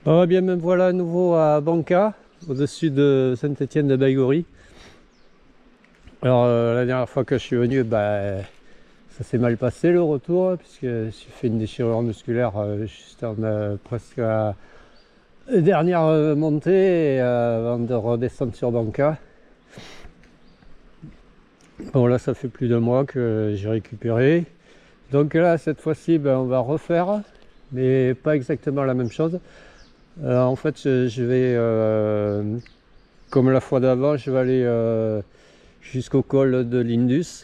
Oh, bien, me voilà à nouveau à Banca, au-dessus de Saint-Étienne-de-Baïgorry. Alors, la dernière fois que je suis venu, ça s'est mal passé le retour, puisque j'ai fait une déchirure musculaire juste presque à la dernière montée avant de redescendre sur Banca. Bon, là, ça fait plus de mois que j'ai récupéré. Donc là, cette fois-ci, on va refaire, mais pas exactement la même chose. En fait, je vais, comme la fois d'avant, je vais aller jusqu'au col de l'Indus.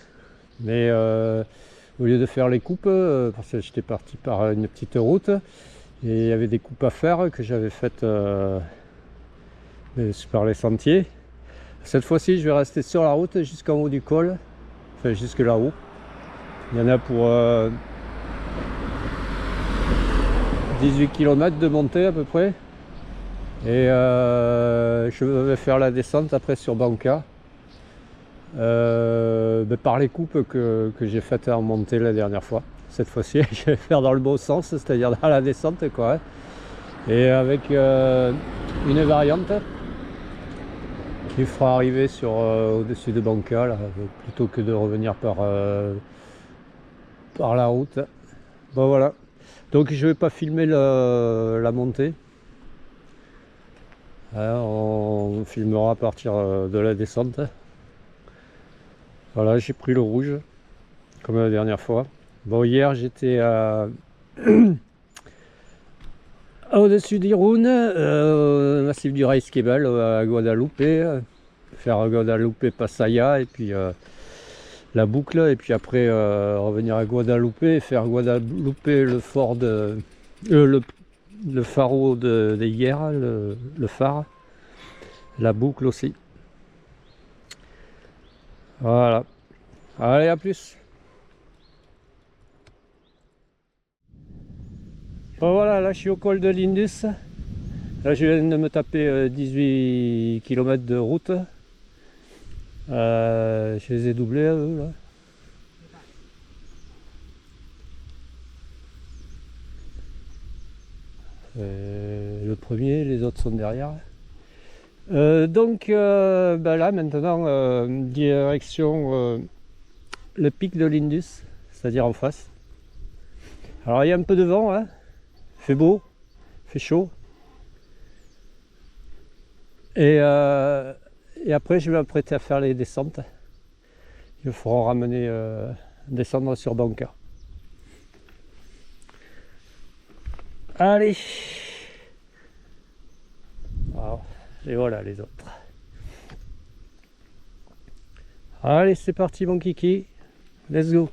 Mais au lieu de faire les coupes, parce que j'étais parti par une petite route, et il y avait des coupes à faire que j'avais faites par les sentiers. Cette fois-ci, je vais rester sur la route jusqu'en haut du col, enfin jusque là-haut. Il y en a pour 18 km de montée à peu près. Et je vais faire la descente après sur Banca. Par les coupes que j'ai faites en montée la dernière fois. Cette fois-ci, je vais faire dans le bon sens, c'est-à-dire dans la descente, quoi. Et avec une variante qui fera arriver au-dessus de Banca, là, plutôt que de revenir par la route. Bon, voilà. Donc, je vais pas filmer la montée. On filmera à partir de la descente. Voilà, j'ai pris le rouge, comme la dernière fois. Bon, hier, j'étais au-dessus d'Irun, massif du Raizkebel, à Guadalupe, faire Guadalupe-Pattaya, et puis la boucle, et puis après revenir à Guadalupe, et faire Guadalupe, le fort le phare de hier, le phare, la boucle aussi. Voilà. Allez, à plus. Bon, voilà, là je suis au col de l'Indus. Là je viens de me taper 18 km de route. Je les ai doublés à eux là. Le premier, les autres sont derrière. Là maintenant, direction le pic de l'Indus, c'est-à-dire en face. Alors il y a un peu de vent, hein. Fait beau, fait chaud. Et après je vais m'apprêter à faire les descentes. Il me faudra ramener, descendre sur Banca. Allez. Alors, et voilà les autres. Allez, c'est parti mon kiki. Let's go.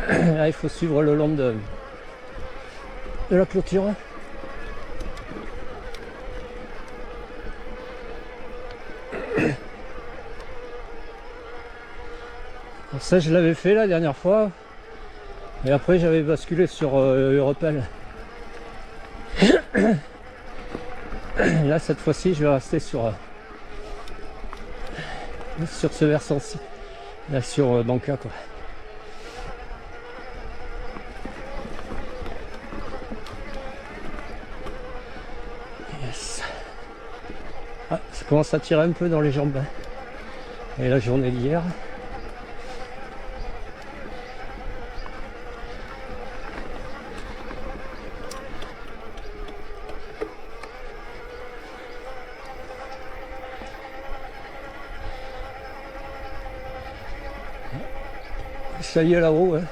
Là, il faut suivre le long de la clôture. Ça, je l'avais fait la dernière fois. Et après, j'avais basculé sur Europel. Là, cette fois-ci, je vais rester sur ce versant-ci. Là, sur Banca, quoi. Yes. Ah, ça commence à tirer un peu dans les jambes. Et la journée d'hier. Ça y est là-haut, hein.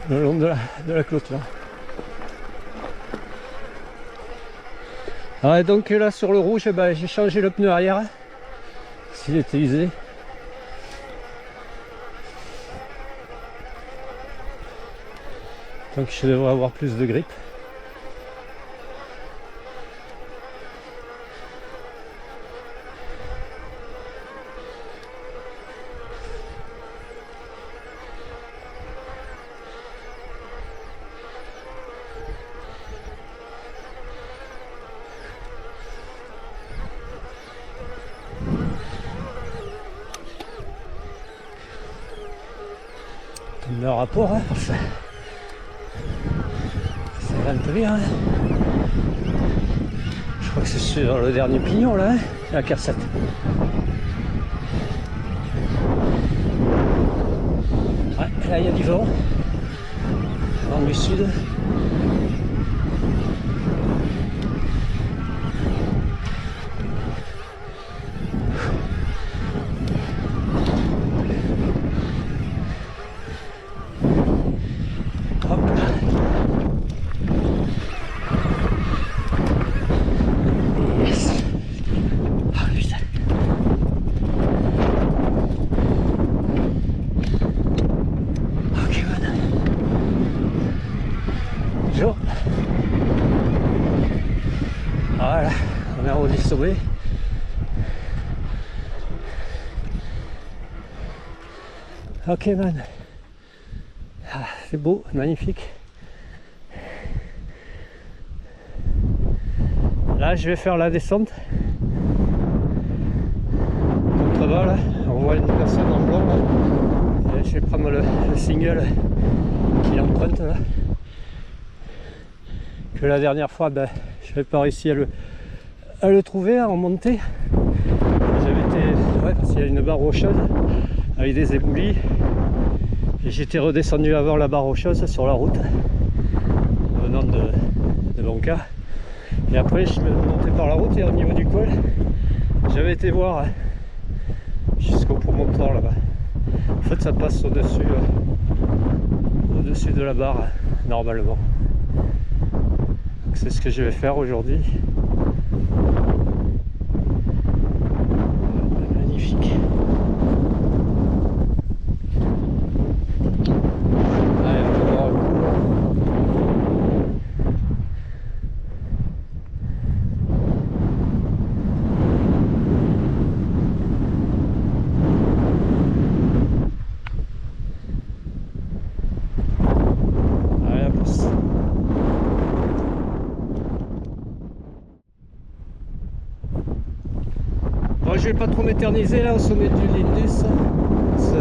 Le long de la clôture. Ah, donc là sur le rouge, j'ai changé le pneu arrière, s'il était usé. Donc je devrais avoir plus de grippe. met en rapport, hein, parce que ça grimpe bien. Hein. Je crois que c'est sur le dernier pignon là, hein, la cassette. Ouais, là il y a du vent. Vent du sud. Voilà, on est en haut du sommet. Ok man, ah, c'est beau, magnifique. Là je vais faire la descente. Contre-bas là, on voit une personne en blanc là. Et je vais prendre le single qui emprunte là. Que la dernière fois, ben, je n'avais pas réussi à le trouver en montée. J'avais été, ouais, parce qu'il y a une barre rocheuse avec des éboulis. Et j'étais redescendu avant la barre rocheuse sur la route, venant de Banca. Et après, je suis monté par la route et au niveau du col, j'avais été voir jusqu'au promontoire là-bas. En fait, ça passe au-dessus de la barre, normalement. C'est ce que je vais faire aujourd'hui. Magnifique. Allez, on va voir un coup. Allez, à plus. Bon, je vais pas trop m'éterniser là au sommet du Lindus, c'est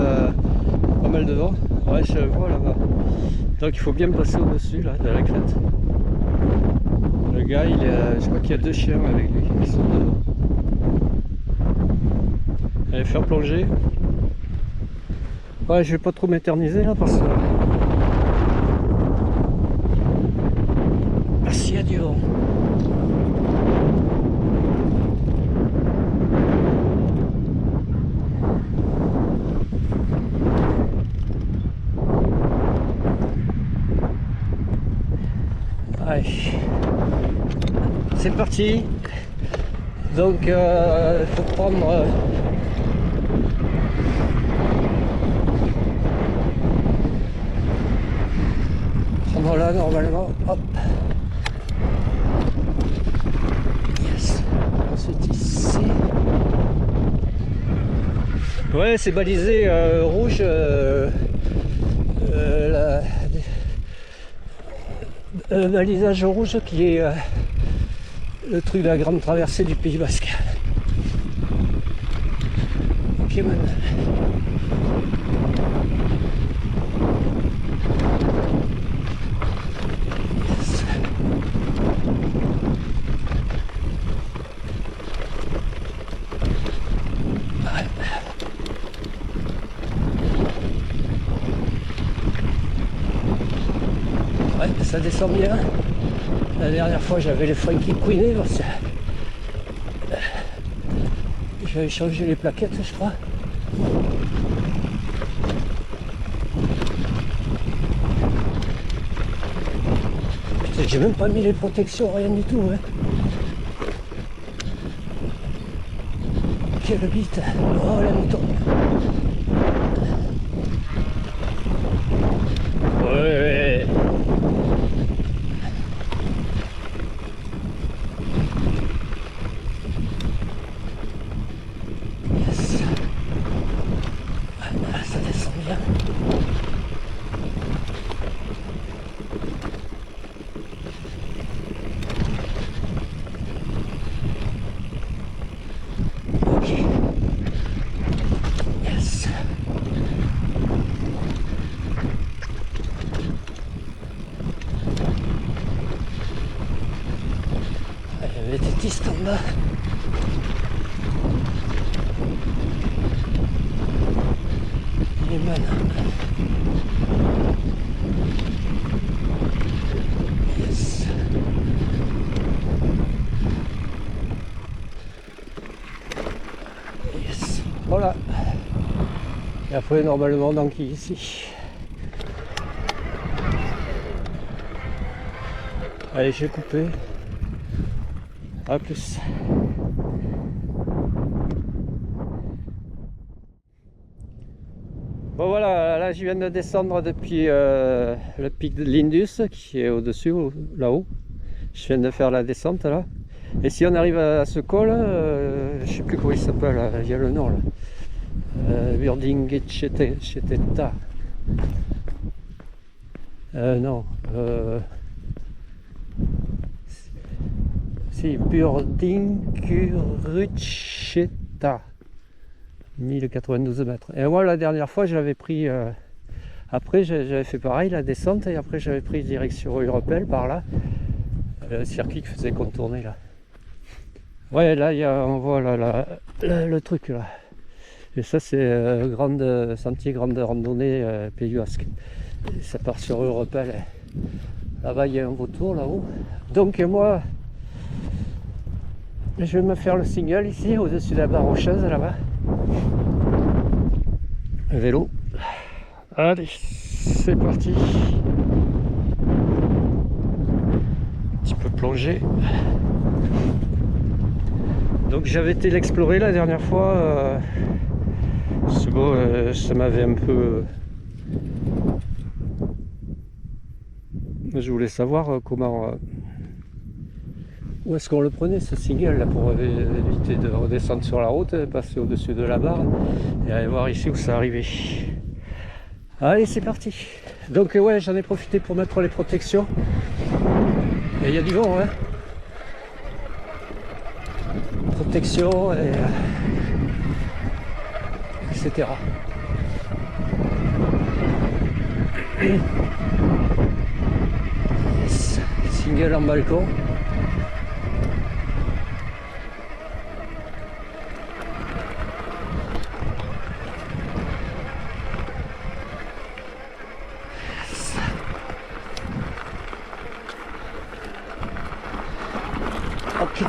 pas mal de vent. Ouais, je vois là-bas. Donc il faut bien me passer au-dessus là de la crête. Le gars, je crois qu'il y a 2 chiens avec lui qui sont devant. Allez, faire plonger. Ouais, je vais pas trop m'éterniser là parce que s'il y a du vent. Allez, c'est parti. Donc il faut prendre là normalement. Hop. Yes. Ensuite ici. Ouais, c'est balisé rouge. Le balisage rouge qui est le truc de la grande traversée du Pays Basque. Ok man. Yes. Ouais. Ouais, ça descend bien. La dernière fois j'avais les freins qui couinaient parce que j'avais changé les plaquettes je crois. Putain, j'ai même pas mis les protections, rien du tout. Hein. Quelle bite. Oh la mouton. Ouais. Ça descend bien. Ok. Yes. artistes en bas. Les manants. Yes. Yes. Voilà. Et après normalement donc ici. Allez, j'ai coupé. A plus. Bon voilà, là je viens de descendre depuis le pic de l'Indus qui est au-dessus, là-haut. Je viens de faire la descente là. Et si on arrive à ce col, je sais plus comment il s'appelle, il y a le nom là. Burdinggeteta. Non. Si, Burdingurutscheta. 1092 mètres. Et moi la dernière fois j'avais pris après j'avais fait pareil la descente et après j'avais pris direction Europel par là, le circuit qui faisait contourner là. Ouais, là on voit là, le truc là. Et ça c'est sentier grande randonnée Pays Basque. Et ça part sur Europel. Là-bas il y a un vautour là-haut. Donc moi je vais me faire le single ici au-dessus de la barre rocheuse là-bas. Vélo. Allez, c'est parti. Un petit peu plongé. Donc j'avais été l'explorer la dernière fois. C'est bon, ça m'avait un peu... Je voulais savoir comment... Où est-ce qu'on le prenait ce single là pour éviter de redescendre sur la route, passer au-dessus de la barre et aller voir ici où ça arrivait. Allez, c'est parti. Donc ouais, j'en ai profité pour mettre les protections. Et il y a du vent, hein. Protection et etc. Yes. Single en balcon. Ok.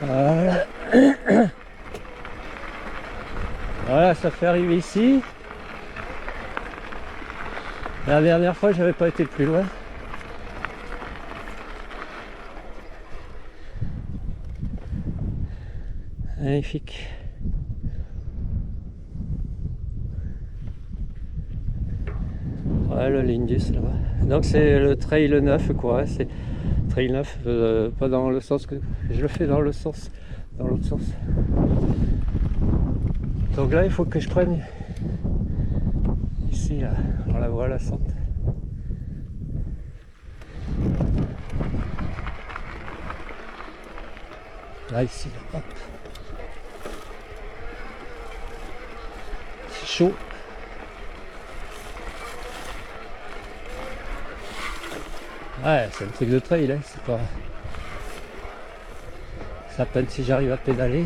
Voilà. Voilà, ça fait arriver ici. La dernière fois, j'avais pas été plus loin. Magnifique. Ouais, le Lindus là-bas. Donc c'est le trail 9 quoi, c'est trail 9, pas dans le sens que je le fais dans le sens, dans l'autre sens. Donc là il faut que je prenne ici là, on la voit la sente. Là ici, là, hop. C'est chaud. Ouais, c'est un truc de trail, hein, c'est pas... C'est à peine si j'arrive à pédaler.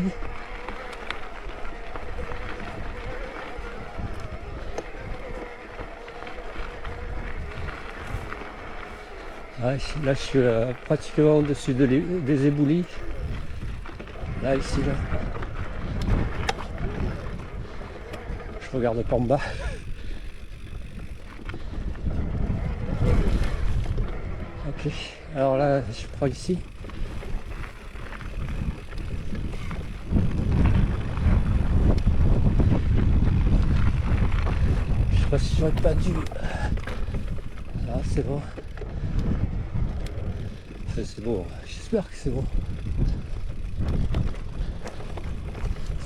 Ouais, là je suis pratiquement au-dessus des éboulis. Là, ici, là. Je regarde pas en bas. Ok, alors là je prends ici. pas si j'aurais pas dû. Ah, c'est bon. Enfin, c'est bon, j'espère que c'est bon.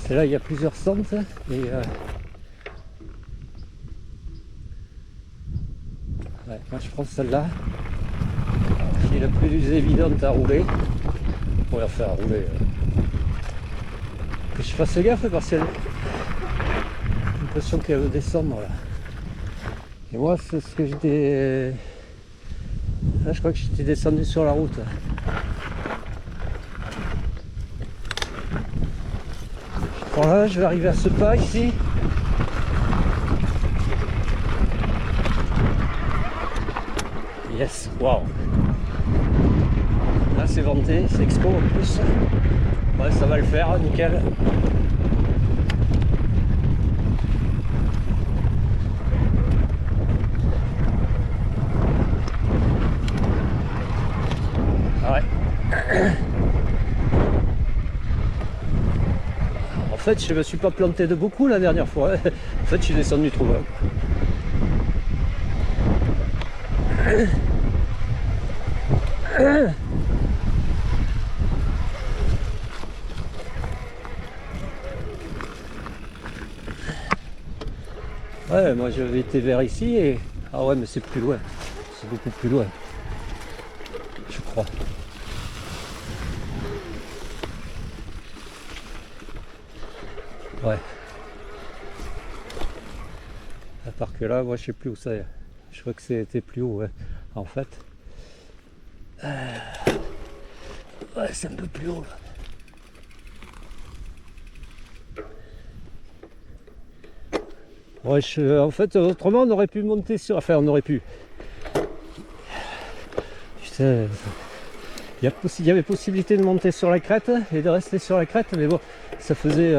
C'est là, il y a plusieurs centres et ouais, moi je prends celle-là qui est la plus évidente à rouler. Pour la faire rouler. Que je fasse gaffe parce qu'il y a l'impression qu'elle veut descendre là. Et moi c'est ce que j'étais. Là je crois que j'étais descendu sur la route. Voilà, je vais arriver à ce pas ici. Yes, waouh. Là c'est venté, c'est expo en plus. Ouais, ça va le faire, nickel. Ouais. En fait, je me suis pas planté de beaucoup la dernière fois. En fait, je suis descendu trop bas. Ouais, moi j'avais été vers ici et... Ah ouais, mais c'est plus loin. C'est beaucoup plus loin. Je crois. Ouais. À part que là, moi je sais plus où ça est. Je crois que c'était plus haut, ouais. En fait. Ouais, c'est un peu plus haut là. Ouais, en fait, autrement on aurait pu monter sur... Enfin, on aurait pu. Putain, il y avait possibilité de monter sur la crête et de rester sur la crête, mais bon, ça faisait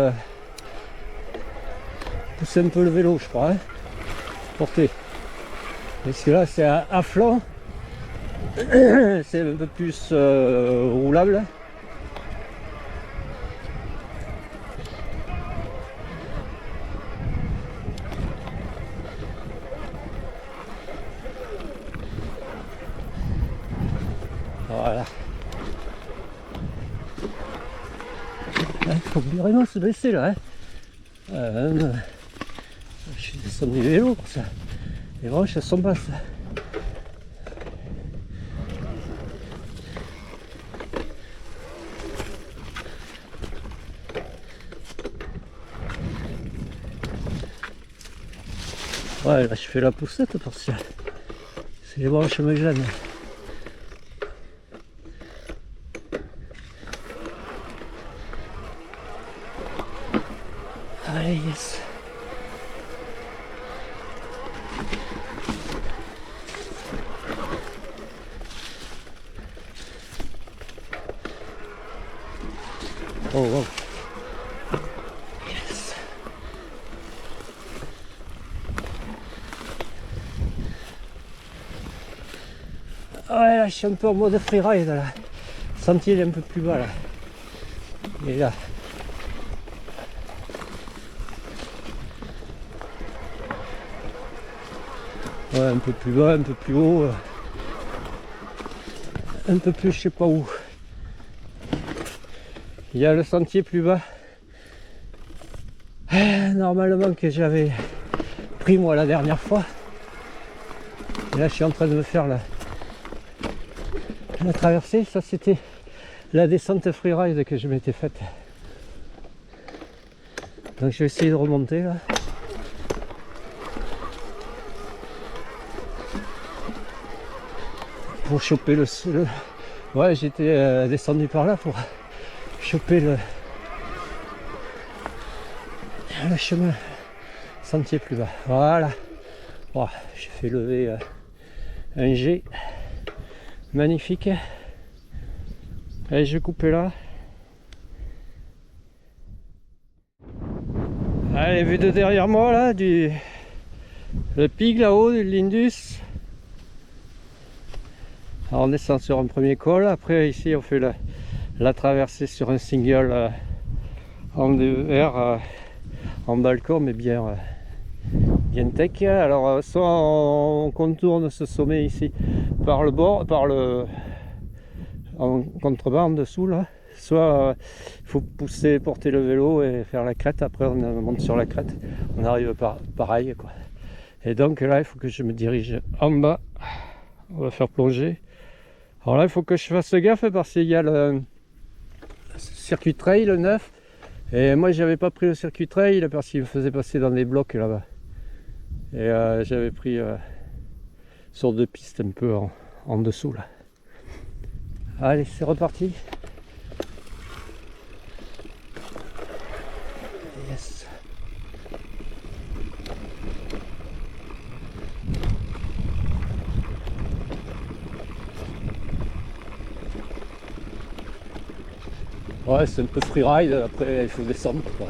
pousser un peu le vélo, je crois, hein, porter. Parce que là, c'est à flanc, c'est un peu plus roulable. Voilà. Il faut vraiment se baisser là. Hein. Je suis descendu du vélo pour ça. Les roches elles sont basses. Ouais, là je fais la poussette parce que c'est les branches me gênent. Allez, yes. Oh, wow. Yes. Ouais, là je suis un peu en mode freeride là. Le sentier il est un peu plus bas là. Et là. Ouais, un peu plus bas, un peu plus haut. Un peu plus je sais pas où. Il y a le sentier plus bas. Normalement que j'avais pris moi la dernière fois. Et là je suis en train de me faire la traversée. Ça c'était la descente freeride que je m'étais faite. Donc je vais essayer de remonter là. Pour choper le... Ouais, j'étais descendu par là pour choper le chemin sentier plus bas. Voilà. Oh, j'ai fait lever un G. Magnifique. Allez, je vais couper là. Allez, vue de derrière moi là, le pic là-haut, du Lindus. Alors, on descend sur un premier col, après ici on fait la traversée sur un single en VR en balcon, mais bien bien tech. Alors soit on contourne ce sommet ici par le bord, en contrebas en dessous là, soit il faut pousser, porter le vélo et faire la crête. Après on monte sur la crête, on arrive pareil quoi. Et donc là il faut que je me dirige en bas, on va faire plonger. Alors là il faut que je fasse gaffe parce qu'il y a le circuit trail neuf, et moi j'avais pas pris le circuit trail parce qu'il me faisait passer dans des blocs là-bas, et j'avais pris une sorte de piste un peu en dessous là. Allez, c'est reparti. Yes. Ouais, c'est un peu freeride, après il faut descendre quoi.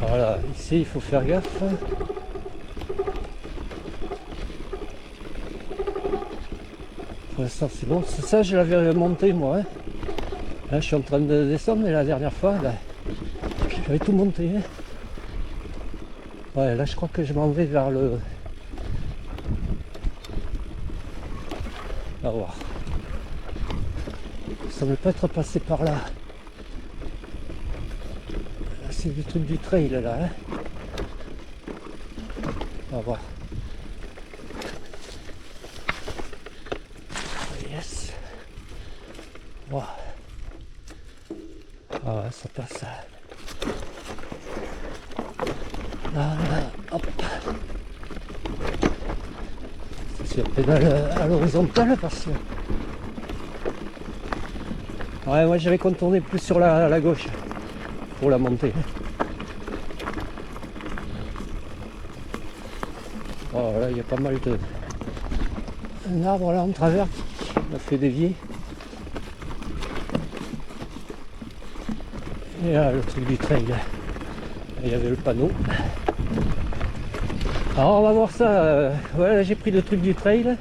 Voilà, ici il faut faire gaffe. Pour l'instant c'est bon, c'est ça, je l'avais monté moi. Hein. Là je suis en train de descendre, mais la dernière fois, là, j'avais tout monté. Hein. Ouais, là je crois que je m'en vais vers le... On va voir. Ça ne peut pas être passé par là. C'est du truc du trail là. Hein. On va voir. Yes. Wow. Ah ouais, ça passe. Là, hop. C'est la pédale à l'horizontale parce que... Ouais, moi j'avais contourné plus sur la gauche pour la montée. Oh là, il y a pas mal de... Un arbre là en travers qui m'a fait dévier. Et là, le truc du trail. Il y avait le panneau. Alors on va voir ça. Voilà, j'ai pris le truc du trail.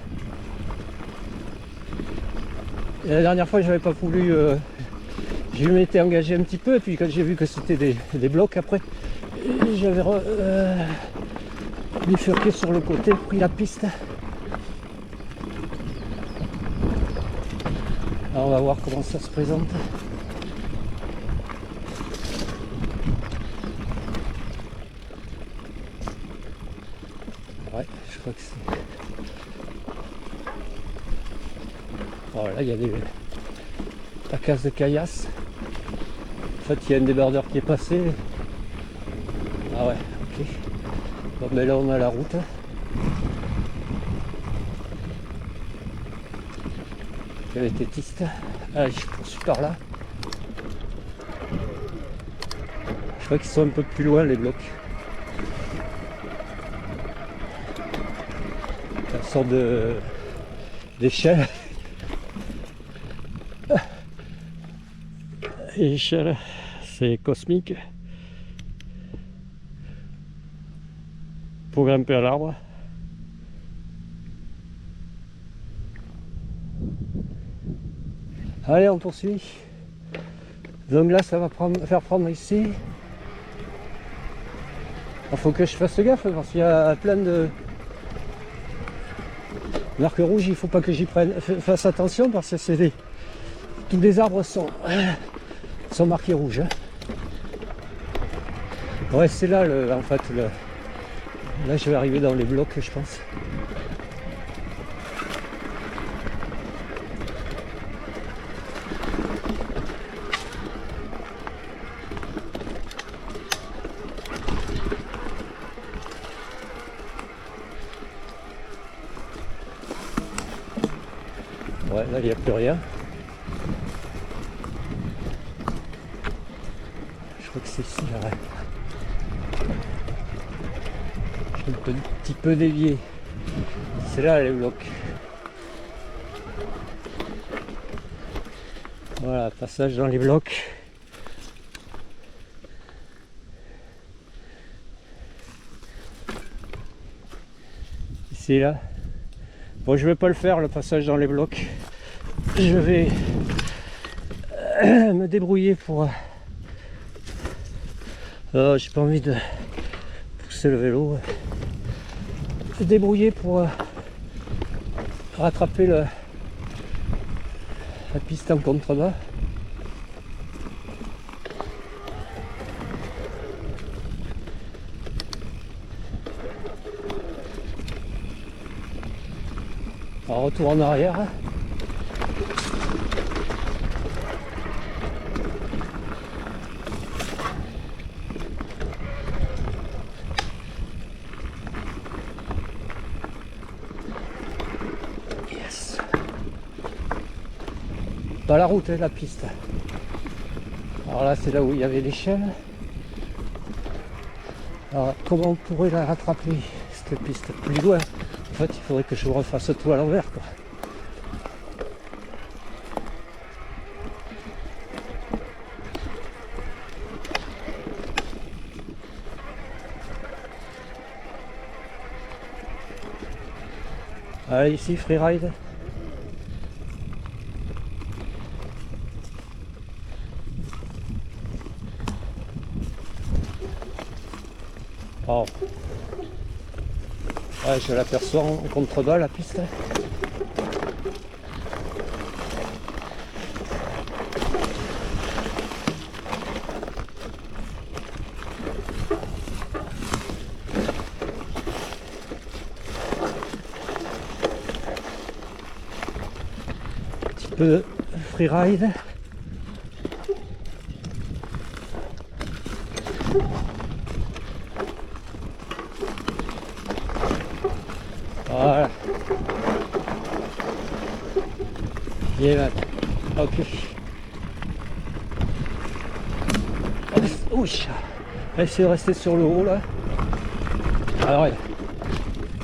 Et la dernière fois j'avais pas voulu... je m'étais engagé un petit peu, et puis quand j'ai vu que c'était des blocs après, j'avais bifurqué sur le côté, pris la piste. Alors on va voir comment ça se présente. Ouais, je crois que c'est... Oh là, il y a la case de caillasse. En fait, il y a un débardeur qui est passé. Ah ouais, ok. Bon, mais là, on a la route. Elle est têtiste. Allez, je poursuis par là. Je crois qu'ils sont un peu plus loin, les blocs. Une sorte d'échelle. Échelle, c'est cosmique. Pour grimper à l'arbre. Allez, on poursuit. Donc là, ça va faire prendre ici. Il faut que je fasse gaffe parce qu'il y a plein de marques rouges. Il faut pas que j'y fasse attention parce que c'est tous les arbres sont marqués rouges. Ouais, c'est là en fait là je vais arriver dans les blocs, je pense. Ouais, là il n'y a plus rien. Je crois que c'est ici, là. Je suis un petit peu dévié. C'est là les blocs. Voilà, passage dans les blocs. Ici là. Bon, je vais pas le faire, le passage dans les blocs. Je vais me débrouiller pour... j'ai pas envie de pousser le vélo. Me débrouiller pour rattraper la piste en contrebas. En retour en arrière. Yes. Pas la route, la piste. Alors là, c'est là où il y avait l'échelle. Alors comment on pourrait la rattraper, cette piste plus loin? En fait, il faudrait que je refasse tout à l'envers, quoi. Allez, ici, freeride. Oh. Ouais, je l'aperçois en contrebas, la piste. Un petit peu de freeride. Voilà. Yeah, ok. Ouh, essayer de rester sur le haut là. Alors,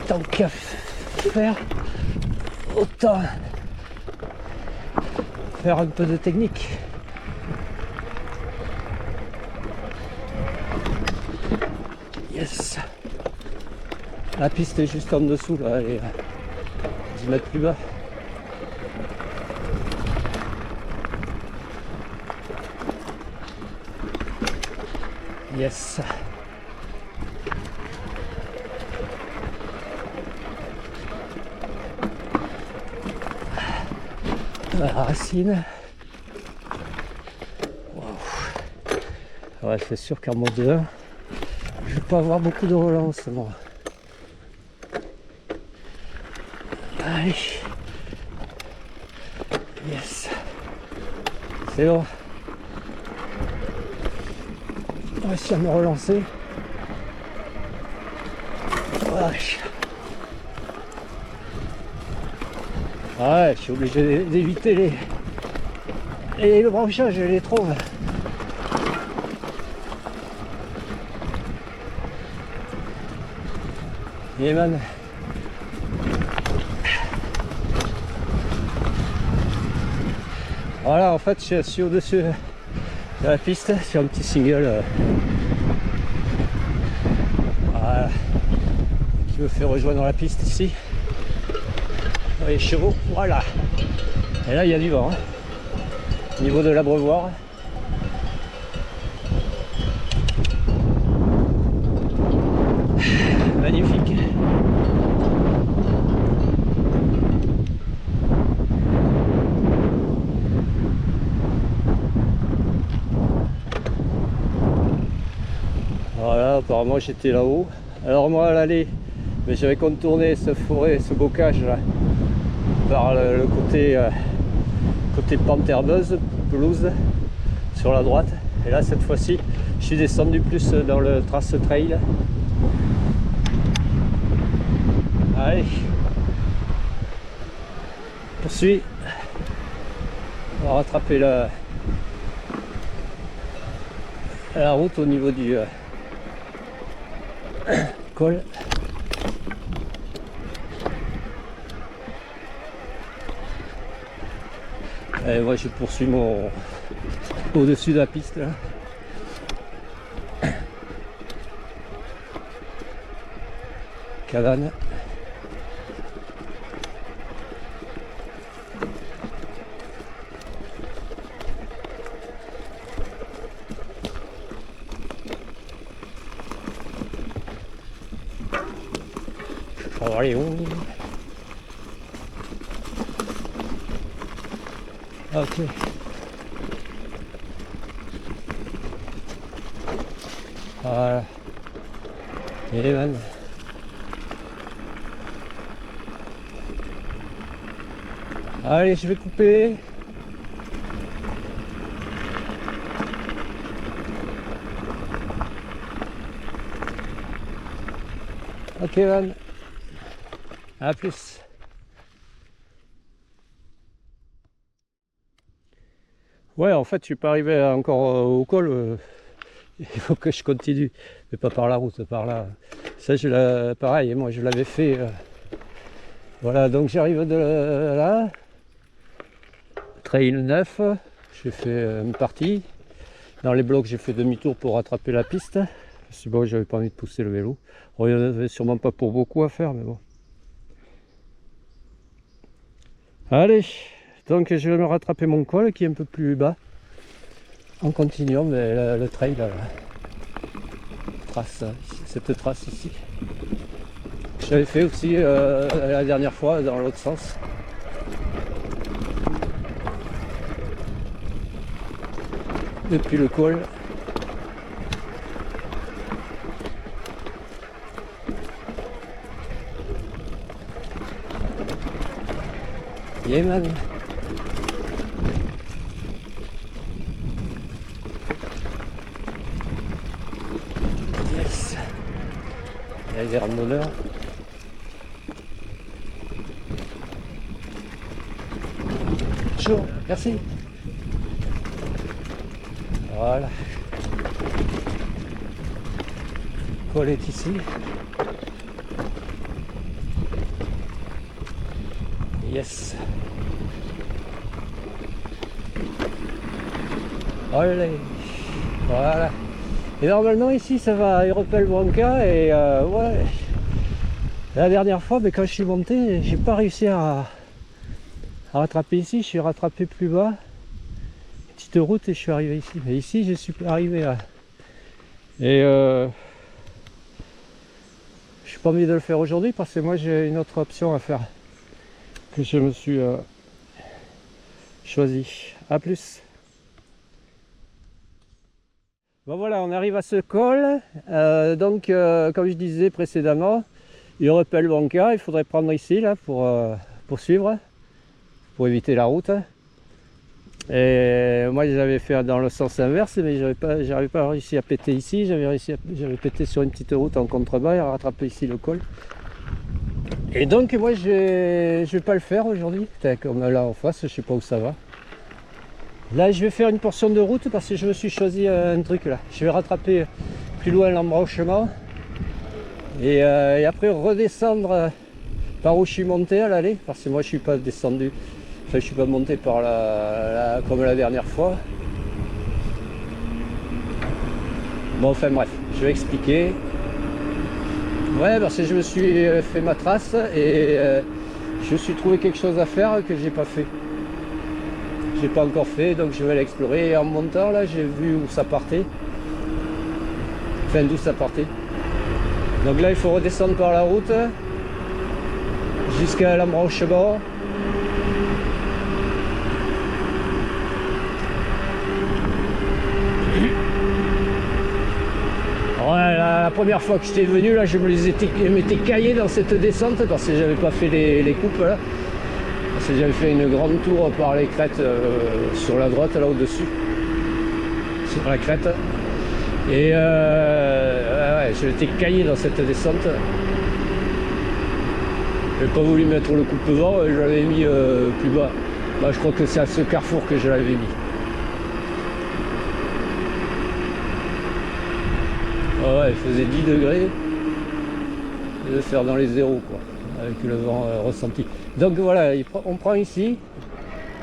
tant qu'à faire, autant faire un peu de technique. Yes. La piste est juste en dessous là, elle est 10 mètres plus bas. Yes. La racine. Wow. Ouais, c'est sûr qu'en mode 1, je vais pas avoir beaucoup de relance, moi. Allez. Yes. C'est bon. On va réussir à me relancer. Ouais, je suis obligé d'éviter les branchages, je les trouve. Et man. Voilà, en fait, je suis au-dessus de la piste sur un petit single. Voilà. Qui me fait rejoindre la piste ici. Les chevaux, voilà. Et là, il y a du vent. Hein. Au niveau de l'abreuvoir. Magnifique. Voilà, apparemment j'étais là-haut. Alors moi à l'aller, mais j'avais contourné ce forêt, ce bocage là, par le côté pente herbeuse, pelouse, sur la droite. Et là cette fois-ci, je suis descendu plus dans le trace trail. Allez, poursuis. On va rattraper la route au niveau du col. Et moi je poursuis mon au-dessus de la piste là. Cabane. Oh, allez, ok. Voilà. Et man. Allez, je vais couper. Ok man. À plus. Ouais, en fait, je suis pas arrivé encore au col. Il faut que je continue, mais pas par la route, par là. Ça, pareil, moi je l'avais fait. Voilà, donc j'arrive de là. Trail 9, j'ai fait une partie. Dans les blocs, j'ai fait demi-tour pour rattraper la piste. C'est bon, j'avais pas envie de pousser le vélo. Bon, il n'y en avait sûrement pas pour beaucoup à faire, mais bon. Allez, donc je vais me rattraper mon col qui est un peu plus bas. En continuant, mais le trail, là, cette trace ici. J'avais fait aussi la dernière fois dans l'autre sens. Depuis le col. Yeah man. Yes. Il y a des randonneurs. Chaud, merci. Voilà. Le col est ici. Yes. Allez. Voilà. Et normalement ici ça va, Europel Branca et ouais. La dernière fois, mais quand je suis monté, j'ai pas réussi à rattraper ici, je suis rattrapé plus bas. Petite route et je suis arrivé ici. Mais ici je suis arrivé là. Et je suis pas envie de le faire aujourd'hui parce que moi j'ai une autre option à faire que je me suis choisi. A plus. Bon voilà, on arrive à ce col. Donc comme je disais précédemment, Europel Branca, il faudrait prendre ici là pour suivre, pour éviter la route. Et moi j'avais fait dans le sens inverse, mais j'avais pas réussi à péter ici. J'avais pété sur une petite route en contrebas et à rattraper ici le col. Et donc moi je vais pas le faire aujourd'hui. Comme là en face, je sais pas où ça va. Là je vais faire une portion de route parce que je me suis choisi un truc là. Je vais rattraper plus loin l'embranchement et après redescendre par où je suis monté à l'aller, parce que moi je suis pas descendu, enfin je suis pas monté par comme la dernière fois. Bon enfin bref, je vais expliquer. Ouais, parce que je me suis fait ma trace et je me suis trouvé quelque chose à faire que j'ai pas fait. J'ai pas encore fait, donc je vais l'explorer. Et en montant là, j'ai vu où ça partait. Enfin, d'où ça partait. Donc là, il faut redescendre par la route jusqu'à l'embranchement. La première fois que j'étais venu, là, je m'étais caillé dans cette descente parce que j'avais pas fait les coupes là. Parce que j'avais fait une grande tour par les crêtes sur la droite là au-dessus. Sur la crête. Et ouais, je m'étais caillé dans cette descente. J'ai pas voulu mettre le coupe-vent, je l'avais mis plus bas. Bah, je crois que c'est à ce carrefour que je l'avais mis. Ah ouais, il faisait 10 degrés. Je vais faire dans les zéros quoi, avec le vent ressenti. Donc voilà, on prend ici.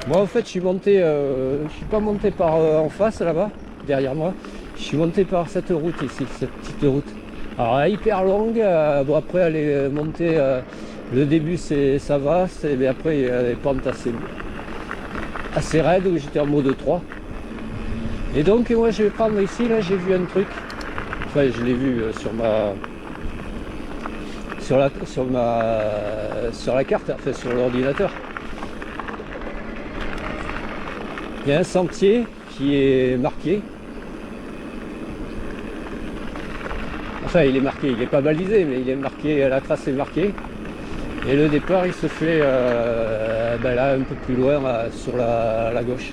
Moi en fait je suis monté, je suis pas monté par en face là-bas, derrière moi. Je suis monté par cette route ici, cette petite route. Alors elle est hyper longue, bon après elle est montée, le début ça va, mais après il y a des pentes assez raides où j'étais en mode 3. Et donc moi je vais prendre ici, là j'ai vu un truc, enfin je l'ai vu sur la carte, enfin sur l'ordinateur. Il y a un sentier qui est marqué. Enfin, il est marqué, il n'est pas balisé, mais il est marqué, la trace est marquée. Et le départ, il se fait là, un peu plus loin, sur la gauche.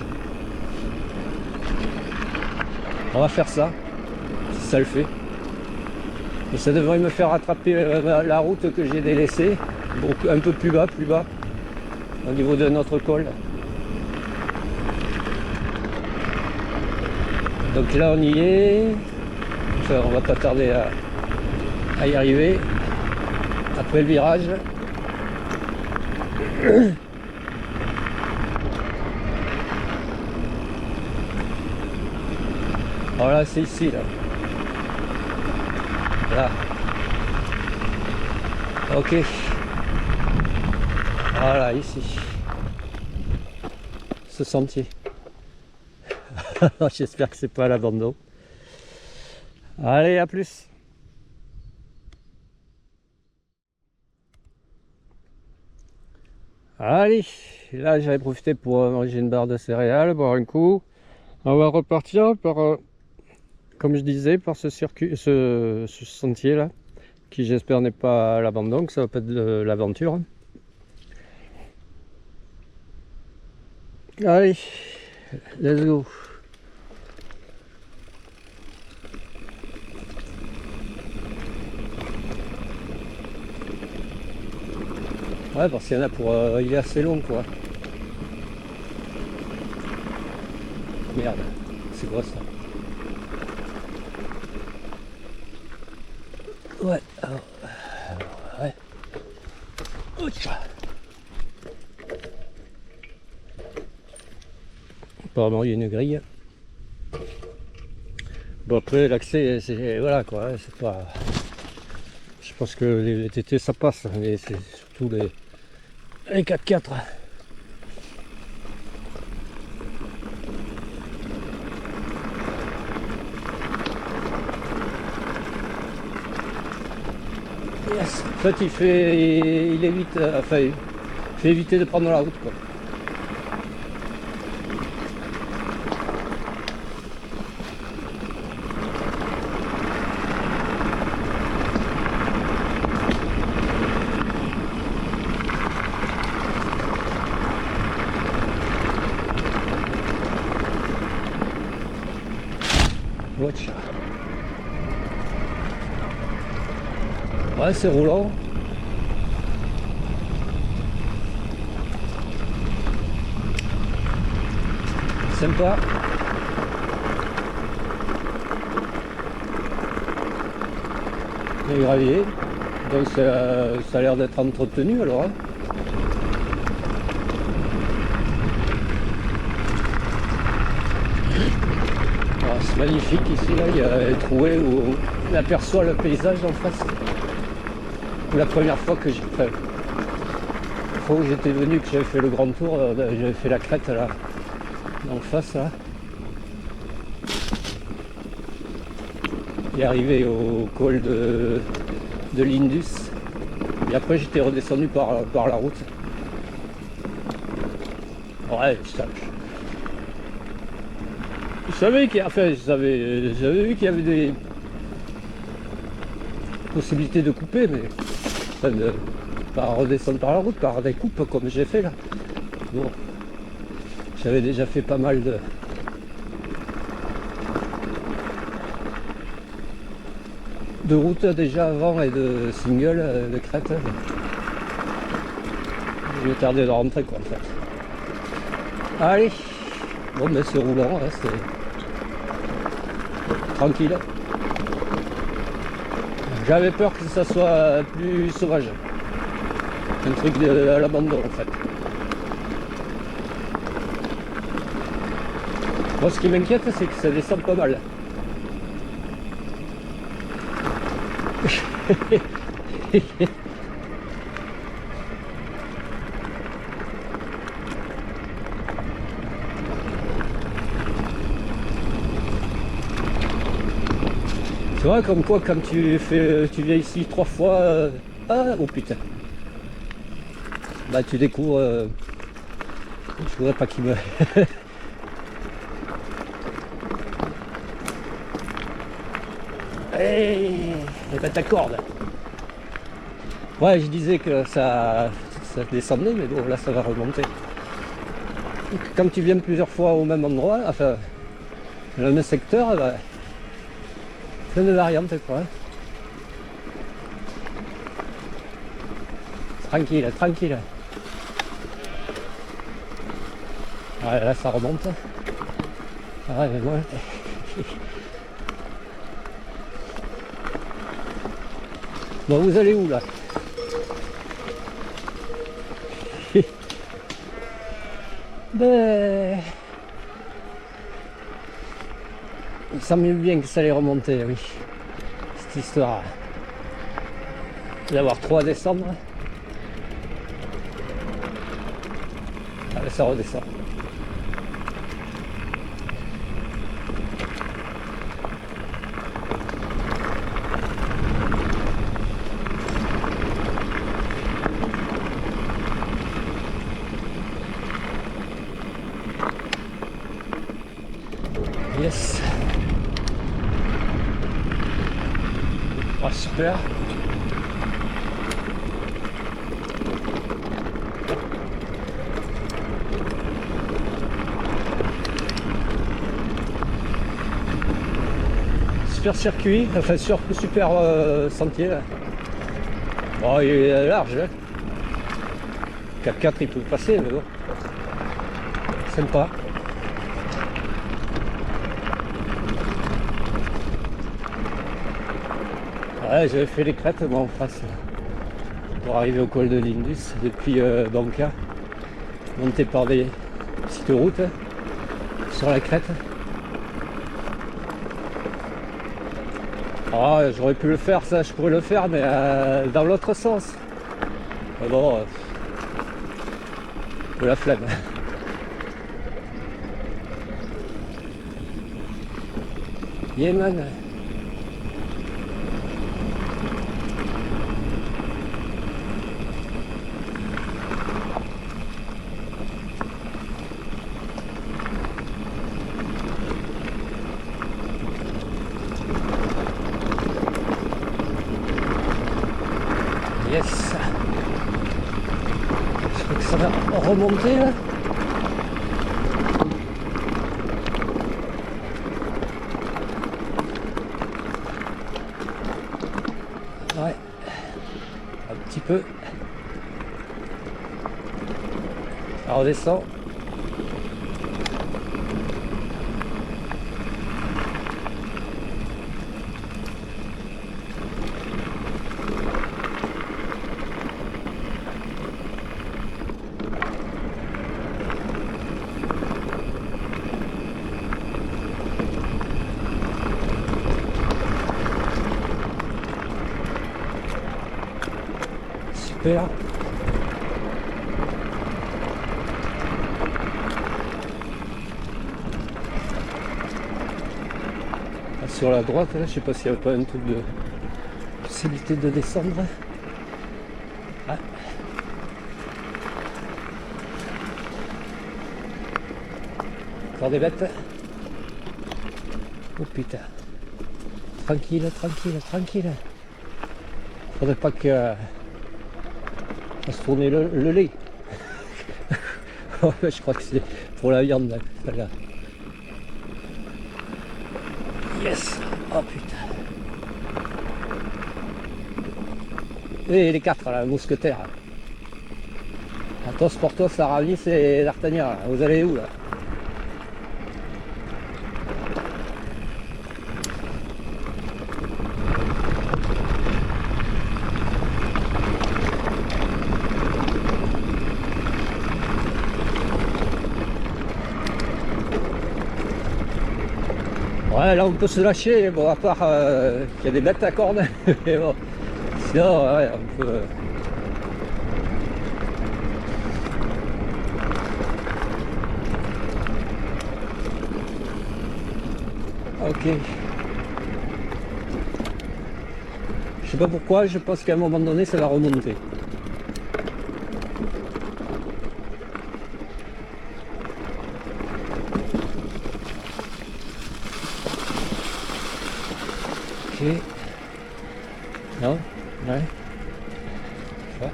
On va faire ça, si ça le fait. Et ça devrait me faire rattraper la route que j'ai délaissée, donc un peu plus bas, au niveau de notre col. Donc là, on y est. Enfin, on va pas tarder à y arriver. Après le virage. Alors là, c'est ici, là. Là. Ok. Voilà, ici. Ce sentier. J'espère que c'est pas à l'abandon. Allez, à plus. Allez, là j'avais profité pour manger une barre de céréales, boire un coup. On va repartir par, comme je disais, par ce circuit, ce sentier là, qui j'espère n'est pas à l'abandon, que ça va pas être de l'aventure. Allez, let's go. Ouais, parce qu'il y en a pour... il est assez long, quoi. Merde, c'est quoi ça? Ouais, alors... ouais. Ouch. Apparemment, il y a une grille. Bon, après, l'accès, c'est... voilà, quoi, c'est pas... Je pense que les TT, ça passe, mais c'est surtout les 4x4. Yes. En fait, il évite, enfin, il fait éviter de prendre la route, quoi. Watch. Ouais, c'est roulant. Sympa. Les graviers. Donc ça a l'air d'être entretenu alors. Hein. C'est magnifique ici, là, il y a un troué où on aperçoit le paysage en face. La première fois que la fois où j'étais venu, que j'avais fait le grand tour, j'avais fait la crête là, en face là. Et arrivé au col de l'Indus. Et après j'étais redescendu par la route. Ouais, je savais qu'il y a, enfin, j'avais vu qu'il y avait des possibilités de couper, mais enfin, de pas redescendre par la route, par des coupes comme j'ai fait là. Bon, j'avais déjà fait pas mal de routes déjà avant et de singles, de crête. Je vais tarder de rentrer quoi en fait. Allez, bon ben c'est roulant, hein, c'est tranquille. J'avais peur que ça soit plus sauvage. Un truc à l'abandon en fait. Moi ce qui m'inquiète c'est que ça descend pas mal. Tu vois, comme quoi, quand tu viens ici 3 fois, Ah, oh putain. Bah tu découvres. Je voudrais pas qu'il me. Hey, et bah t'accordes. Ouais, je disais que ça descendait, mais bon, là ça va remonter. Quand tu viens plusieurs fois au même endroit, enfin, le même secteur, bah, plein de variantes quoi. Tranquille, tranquille. Ouais, là ça remonte. Ouais, mais moi. Bon, vous allez où là? Ben, il semble bien que ça allait remonter, oui. Cette histoire d'avoir 3 décembre. Ah, ça redescend. Yes. Oh, super. Super circuit, enfin super sentier là. Oh, il est large, hein. 4x4 il peut passer, mais bon. Sympa. Ouais, j'avais fait les crêtes moi en face pour arriver au col de l'Indus depuis Banca, monté par des petites routes sur la crête. Ah, j'aurais pu le faire, ça je pourrais le faire, mais dans l'autre sens. Mais bon, de la flemme. Yeah man. Yes. Je crois que ça va remonter là. Ouais. Un petit peu. Ça redescend. Super. Sur la droite, là, je sais pas s'il n'y a pas un truc de possibilité de descendre. Ah. Encore des bêtes. Oh putain. Tranquille, tranquille, tranquille. Faudrait pas que se tourner le lait. Je crois que c'est pour la viande là, celle-là. Yes. Oh putain. Et les 4 là, mousquetaires. Athos, Porthos, Aramis et D'Artagnan. Vous allez où là? Ouais, là on peut se lâcher, bon, à part qu'il y a des bêtes à cornes, mais bon, sinon, ouais, on peut. Ok. sais pas pourquoi, je pense qu'à un moment donné ça va remonter. Ok. Non? Ouais. Ouais.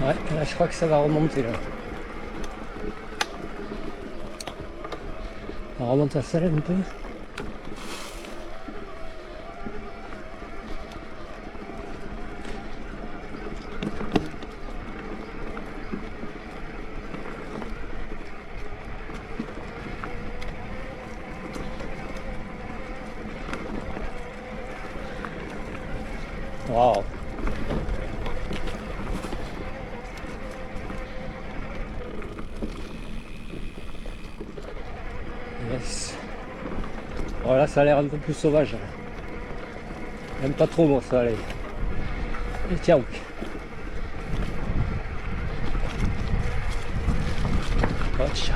Ouais, là je crois que ça va remonter là. On remonte à salle un peu. Waouh. Yes. Voilà, ça a l'air un peu plus sauvage. Même pas trop bon ça, allez. Et tiens. Hotcha.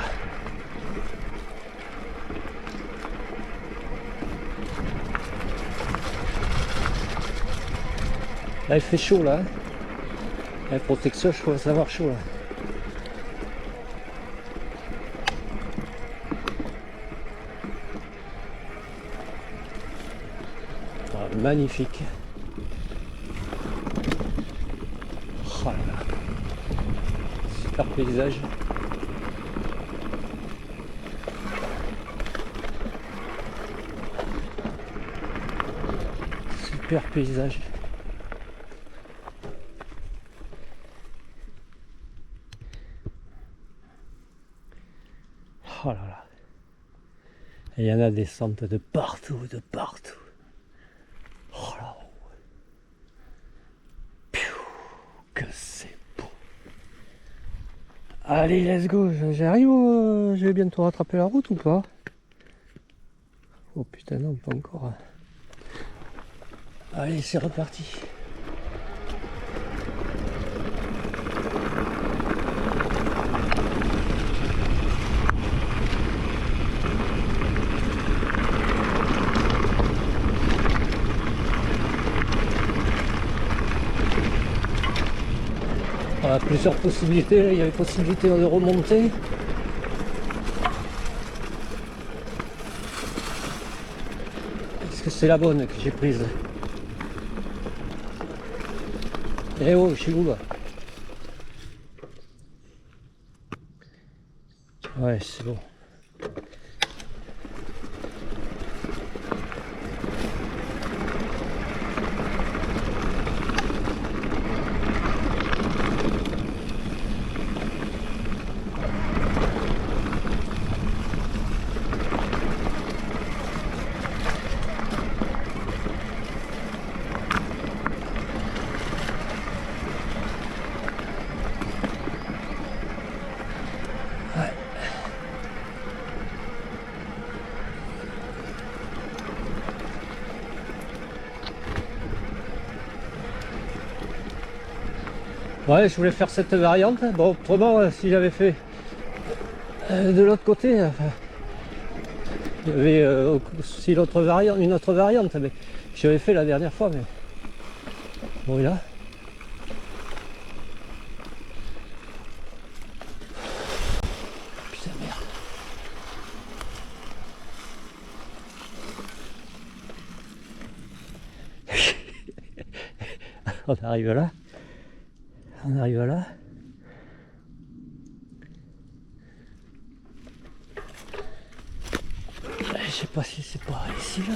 Là il fait chaud là. La protection, je commence à avoir chaud là. Ah, magnifique. Oh là là. Super paysage. Super paysage. Oh là là. Et il y en a des centres de partout, de partout. Oh là. Que c'est beau. Allez, let's go. J'arrive ou je vais bientôt rattraper la route ou pas? Oh putain, non, pas encore. Allez, c'est reparti. On a plusieurs possibilités. Là, il y avait possibilité de remonter. Est-ce que c'est la bonne que j'ai prise? Eh oh, je suis où là? Ouais, c'est bon. Ouais, je voulais faire cette variante. Bon, autrement, si j'avais fait de l'autre côté, enfin, il y avait aussi l'autre variante, une autre variante, mais j'avais fait la dernière fois. Mais bon, là. Putain, merde. On arrive là. On arrive là. Je sais pas si c'est pas ici là.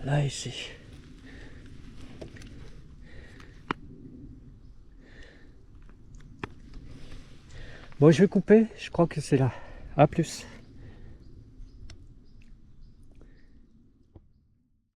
Là ici. Bon, je vais couper, je crois que c'est là. A plus.